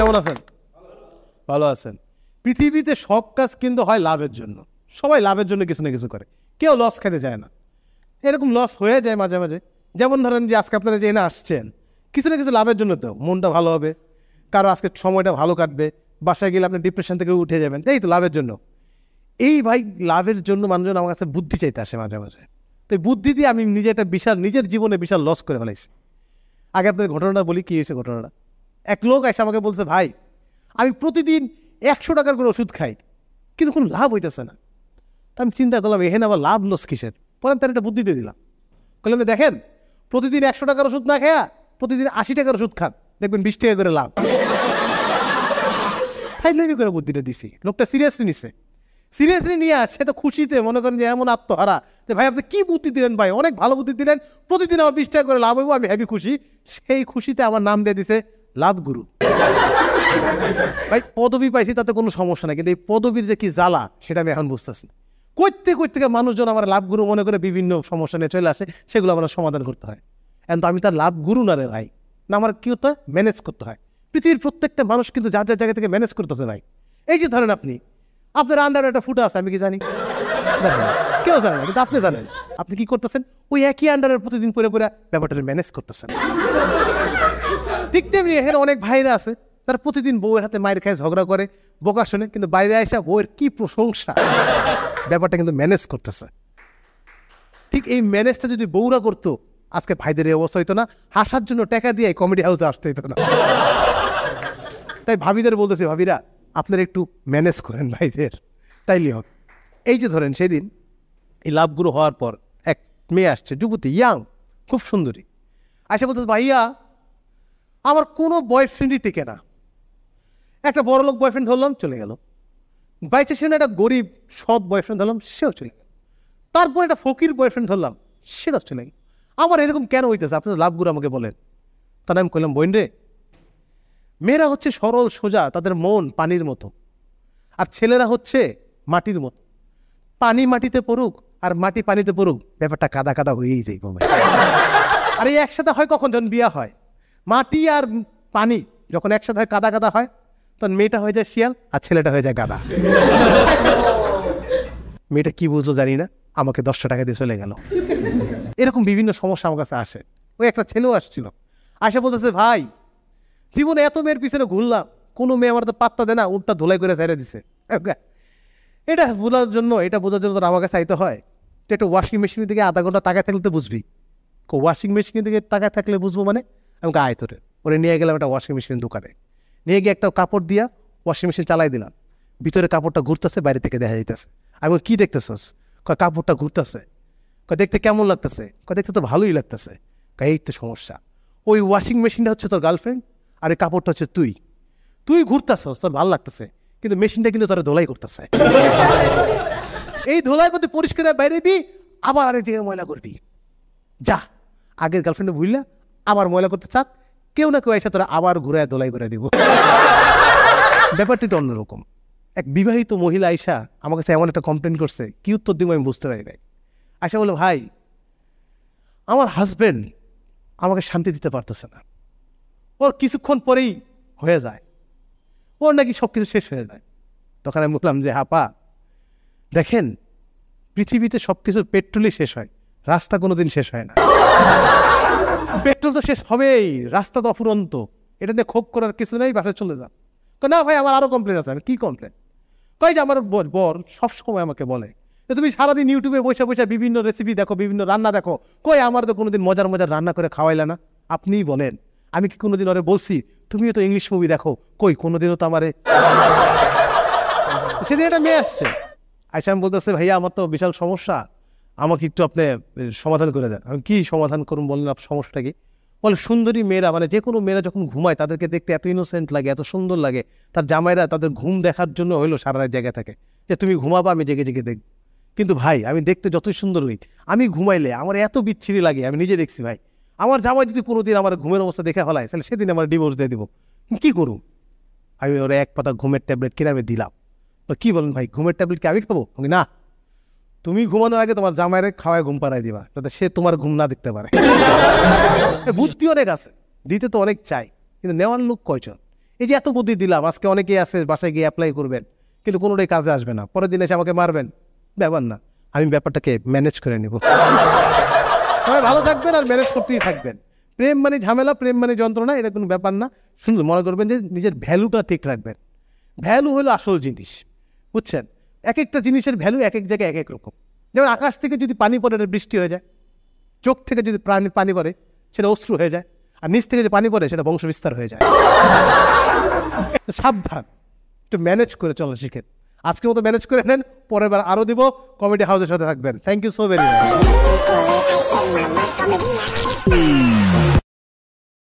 কেমন আছেন? ভালো আছেন? পৃথিবীতে সব কাজ কিন্তু হয় লাভের জন্য, সবাই লাভের জন্য কিছু না কিছু করে, কেউ লস খেতে চায় না। এরকম লস হয়ে যায় মাঝে মাঝে, যেমন ধরেন যে আজকে আপনারা যে এনে আসছেন কিছু না কিছু লাভের জন্য, তো মনটা ভালো হবে, কারো আজকে সময়টা ভালো কাটবে, বাসায় গেলে আপনি ডিপ্রেশন থেকে উঠে যাবেন, এই তো লাভের জন্য। এই ভাই লাভের জন্য মানুষজন আমার কাছে বুদ্ধি চাইতে আসে মাঝে মাঝে। তো এই বুদ্ধি দিয়ে আমি নিজে একটা বিশাল, নিজের জীবনে বিশাল লস করে ফেলাইছি। আগে আপনাদের ঘটনাটা বলি, কী হয়েছে ঘটনাটা। এক লোক এসে আমাকে বলছে, ভাই আমি প্রতিদিন 100 টাকার করে ওষুধ খাই, কিন্তু কোনো লাভ হইতেছে না। তো আমি চিন্তা করলাম এখানে আবার লাভ লস কিসের। পরে আমি তার একটা বুদ্ধি দিয়ে দিলাম, বললাম দেখেন প্রতিদিন 100 টাকার ওষুধ না খেয়া প্রতিদিন 80 টাকার ওষুধ খান, দেখবেন 20 টাকা করে লাভ। ফাইজলামি করে বুদ্ধিটা দিছি, লোকটা সিরিয়াসলি নিছে। সিরিয়াসলি নিয়ে আসে তো খুশিতে, মনে করেন যে এমন আত্মহারা যে ভাই আপনি কী বুদ্ধি দিলেন, ভাই অনেক ভালো বুদ্ধি দিলেন, প্রতিদিন আমার 20 টাকা করে লাভ হইব, আমি হেভি খুশি। সেই খুশিতে আমার নাম দিয়ে দিছে লাভ গুরু। ভাই পদবি পাইছি তাতে কোনো সমস্যা নাই, কিন্তু এই পদবির যে কি জ্বালা সেটা আমি এখন বুঝতেছি। করতে করতে মানুষজন আমার লাভ গুরু মনে করে বিভিন্ন সমস্যা নিয়ে চলে আসে, সেগুলো আমার সমাধান করতে হয়। এখন তো আমি তার লাভ গুরু না রে ভাই, না আমার কি হতে হয়, ম্যানেজ করতে হয়। পৃথিবীর প্রত্যেকটা মানুষ কিন্তু যার যার জায়গা থেকে ম্যানেজ করতেছে ভাই। এই যে ধরেন আপনার আন্ডারে একটা ফুটা আছে, আমি কি জানি? কেউ জানে না, কিন্তু আপনি জানেন। আপনি কি করতেছেন? ওই একই আন্ডারের প্রতিদিন পরে পরে ব্যাপারটা ম্যানেজ করতেছেন। ঠিক তেমনি এখানে অনেক ভাইরা আছে তারা প্রতিদিন বউয়ের হাতে মায়ের খায়, ঝগড়া করে, বোকা শোনে, কিন্তু বাইরে আসা বউয়ের কি প্রশংসা, ব্যাপারটা কিন্তু ম্যানেজ করতেছে। ঠিক এই ম্যানেজটা যদি বউরা করতো, আজকে ভাইদের এই অবস্থা হইতো না, হাসার জন্য টাকা দিয়ে কমেডি হাউসে আসতে হইতো না। তাই ভাবিদের বলতেছি, ভাবিরা আপনারা একটু ম্যানেজ করেন ভাইদের, তাইলে হবে। এই যে ধরেন সেদিন এই লাভগুলো হওয়ার পর এক মেয়ে আসছে, যুবতী, ইয়াং, খুব সুন্দরী, আসে বলতেছে ভাইয়া আমার কোনো বয়ফ্রেন্ডই টেকে না। একটা বড় লোক বয়ফ্রেন্ড ধরলাম, চলে গেল। বাইচে সে একটা গরিব সৎ বয়ফ্রেন্ড ধরলাম, সেও চলে গেল। তারপর একটা ফকির বয়ফ্রেন্ড ধরলাম, সেটাও চলে গেল। আমার এরকম কেন হইতেছে, আপনি লাভগুলো আমাকে বলেন। তার আমি কইলাম, বোন রে, মেয়েরা হচ্ছে সরল সোজা, তাদের মন পানির মতো, আর ছেলেরা হচ্ছে মাটির মতো। পানি মাটিতে পড়ুক আর মাটি পানিতে পড়ুক, ব্যাপারটা কাদা কাদা হয়েই যায়। আর এই একসাথে হয় কখন? যখন বিয়া হয়, মাটি আর পানি যখন একসাথে হয়, কাদা কাদা হয়, তখন মেয়েটা হয়ে যায় শিয়াল আর ছেলেটা হয়ে যায় গাদা। মেয়েটা কি বুঝলো জানি না, আমাকে 10 টাকা দিয়ে চলে গেল। এরকম বিভিন্ন সমস্যা আমার কাছে আসে। ওই একটা ছেলেও আসছিল, আসে বলতেছে ভাই জীবনে এত মেয়ের পিছনে ঘুরলাম, কোনো মেয়ে আমার তো পাত্তা দেয় না, উল্টা ধোলাই করে ছেড়ে দিছে। এটা বোঝার জন্য তোর আমার কাছে চাইতে হয়। তো একটা ওয়াশিং মেশিনের দিকে আধা ঘন্টা তাকায় থাকলে তো বুঝবি। ওয়াশিং মেশিনের দিকে তাকায় থাকলে বুঝবো মানে? আমাকে আয় তোরে, ওরে নিয়ে গেলাম একটা ওয়াশিং মেশিনের দোকানে, নিয়ে গিয়ে একটা কাপড় দিয়া ওয়াশিং মেশিন চালাই দিলাম। ভিতরে কাপড়টা ঘুরতেছে, বাইরে থেকে দেখা যাইতেছে। আমি কি দেখতেছস? কাপড়টা ঘুরতেছে। দেখতে কেমন লাগতেছে? দেখতে তো ভালোই লাগতেছে। এই তো সমস্যা, ওই ওয়াশিং মেশিনটা হচ্ছে তোর গার্লফ্রেন্ড, আর এই কাপড়টা হচ্ছে তুই। তুই ঘুরতেছস, তোর ভালো লাগতেছে, কিন্তু মেশিনটা কিন্তু তোরা ধোলাই করতেছে। এই ধোলাই করতে পরিষ্কার বাইরে বি, আবার আরেক জায়গায় ময়লা করবি। যা, আগের গার্লফ্রেন্ডে ভুললা, আবার ময়লা করতে চাক, কেউ না কেউ এসে তোরা আবার ঘুরে ধোলাই করে দিব। ব্যাপারটি তো অন্যরকম। এক বিবাহিত মহিলা আইসা আমার কাছে এমন একটা কমপ্লেন করছে, কি উত্তর দিব আমি বুঝতে পারি নাই। আইসা বলে, ভাই আমার হাজবেন্ড আমাকে শান্তি দিতে পারতেছে না, ওর কিছুক্ষণ পরেই হয়ে যায়, ওর নাকি সব কিছু শেষ হয়ে যায়। তখন আমি বললাম যে হাপা দেখেন, পৃথিবীতে সব কিছু পেট্রোলই শেষ হয়, রাস্তা কোনোদিন শেষ হয় না। পেট্রোল তো শেষ হবেই, রাস্তা তো অফুরন্ত, এটা নিয়ে ক্ষোভ করার কিছু নেই, বাসায় চলে যান। না ভাই আমার আরও কমপ্লেন আছে। আমি কি কমপ্লেন? কই যে আমার বর সবসময় আমাকে বলে যে তুমি সারাদিন ইউটিউবে বসে বসে বিভিন্ন রেসিপি দেখো, বিভিন্ন রান্না দেখো, কই আমার তো কোনোদিন মজার মজার রান্না করে খাওয়াইলা না। আপনিই বলেন, আমি কি কোনোদিন ওরে বলছি তুমিও তো ইংলিশ মুভি দেখো? কই কোনোদিনও তো আমারে। সেদিন একটা মেয়ে আসছে, আচ্ছা আমি বলতেছে ভাইয়া আমার তো বিশাল সমস্যা, আমাকে একটু আপনি সমাধান করে দেন। আমি কি সমাধান করুন বলেন, আপনার সমস্যাটা কি? বলে সুন্দরী মেয়েরা, মানে যে কোনো মেয়েরা যখন ঘুমায় তাদেরকে দেখতে এত ইনোসেন্ট লাগে, এত সুন্দর লাগে, তার জামাইরা তাদের ঘুম দেখার জন্য হইলো সারা রাত জায়গা থাকে যে তুমি ঘুমাবা আমি জেগে জেগে দেখব। কিন্তু ভাই আমি দেখতে যতই সুন্দর হই, আমি ঘুমাইলে আমার এত বিচ্ছিরি লাগে, আমি নিজে দেখছি ভাই। আমার জামাই যদি কোনোদিন আমার ঘুমের অবস্থা দেখা হলায়, তাহলে সেদিন আমার ডিভোর্স দিয়ে দিব। কি করুন? আমি ওরা এক পাতা ঘুমের ট্যাবলেট কিনে আমি দিলাম। কি বলেন ভাই, ঘুমের ট্যাবলেট কি আমি খাবো? না, তুমি ঘুমানোর আগে তোমার জামাইরে খাওয়ায় ঘুম পাড়াই দিবা, যাতে সে তোমার ঘুম না দেখতে পারে। বুদ্ধি অনেক আছে, দিতে তো অনেক চাই, কিন্তু নেওয়ার লোক কয়জন? এই যে এত বুদ্ধি দিলাম, আজকে অনেকেই আছে বাসায় গিয়ে অ্যাপ্লাই করবেন, কিন্তু কোনোটাই কাজে আসবে না, পরের দিন এসে আমাকে মারবেন, ব্যাপার না, আমি ব্যাপারটাকে ম্যানেজ করে নেব। সবাই ভালো থাকবেন আর ম্যানেজ করতেই থাকবেন। প্রেম মানে ঝামেলা, প্রেম মানে যন্ত্রণা, এটা কোনো ব্যাপার না। শুনুন, মনে করবেন যে নিজের ভ্যালুটা ঠিক রাখবেন। ভ্যালু হলো আসল জিনিস, বুঝছেন? এক একটা জিনিসের ভ্যালু এক এক জায়গায় এক এক রকম। যেমন আকাশ থেকে যদি পানি পড়ে এটা বৃষ্টি হয়ে যায়, চোখ থেকে যদি পানি পড়ে সেটা অশ্রু হয়ে যায়, আর নিচ থেকে যে পানি পড়ে সেটা বংশবিস্তার হয়ে যায়। সাবধান, একটু ম্যানেজ করে চলো শিখেন। আজকের মতো ম্যানেজ করে নেন, পরের বার আরও দিব। কমেডি হাউসের সাথে থাকবেন। Thank you so very much.